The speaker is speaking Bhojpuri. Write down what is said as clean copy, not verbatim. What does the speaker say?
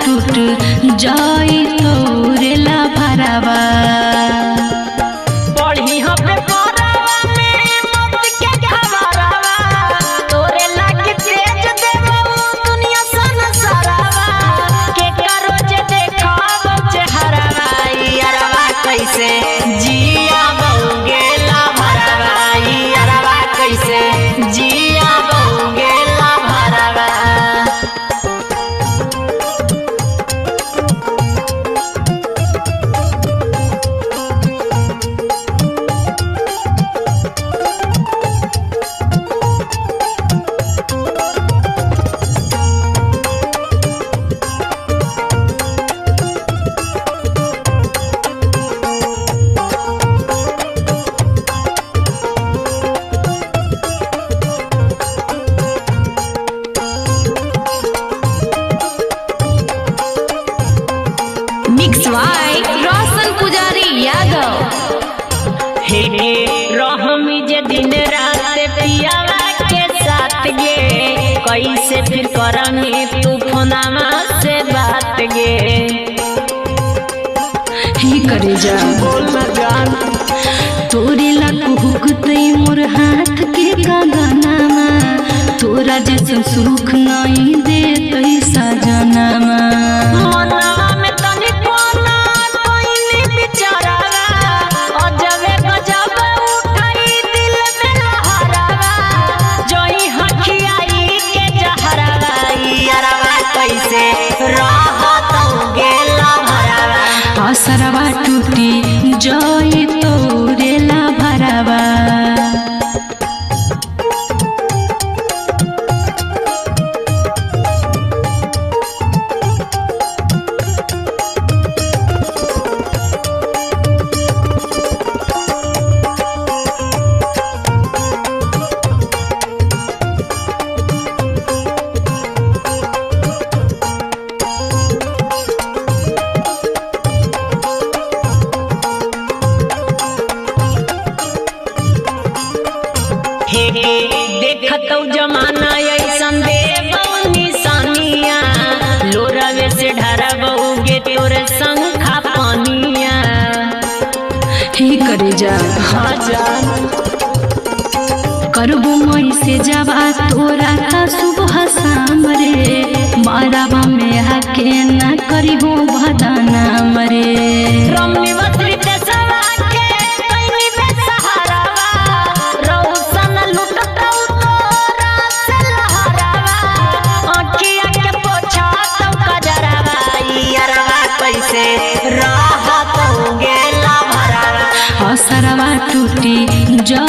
टूट जाई तोरेला भरावा। पढ़ी हम पेपरवा में मौत के खबरवा, तोरे लागी तेज देबो दुनिया संसारवा, के करो जे देखाव चेहरवा, यारवा कैसे जिया बहुगेला भरवा, यारवा कैसे जिया बहुगेला भरवा। मिक्स वाई रोशन पुजारी यादव। हे रहमी जे दिन रात पियावा के साथ गे, कैसे फिर करमी तू फोनमा से बात गे। ही करे जा बोल ना जान तोरे ला कुहुकतई मोर हाथ के कंगनामा, तोरा जैसन सुख नहीं देतई सजनामा। मनवा में तनी कोना कोइनी बिचारावा, अजबे गजब उठाई दिल में लहरावा, जोई हखियाई के जहरावा, यारवा कैसे रहत गेला भरावा। असरवा टूटी जाई तोरेला भरावा। हे देखतौ जमाना ऐसन देबौ निशानिया, लोरवे से ढरबौगे तोरे संखा पानिया। ही करे जा हाँ जान करबो मई से जवा तोरा था सुबह शाम रे, मारावा में आके ना करिहो बदाना मरे। रमनी बसरी ते सवा के कैनी बेसहारावा, रौसन लुटतौ तोरा से लहरावा, आँखिया के पोछा तौ कजरावा, यारवा कैसे रहतौ गेला भरावा। असरवा टूटी जा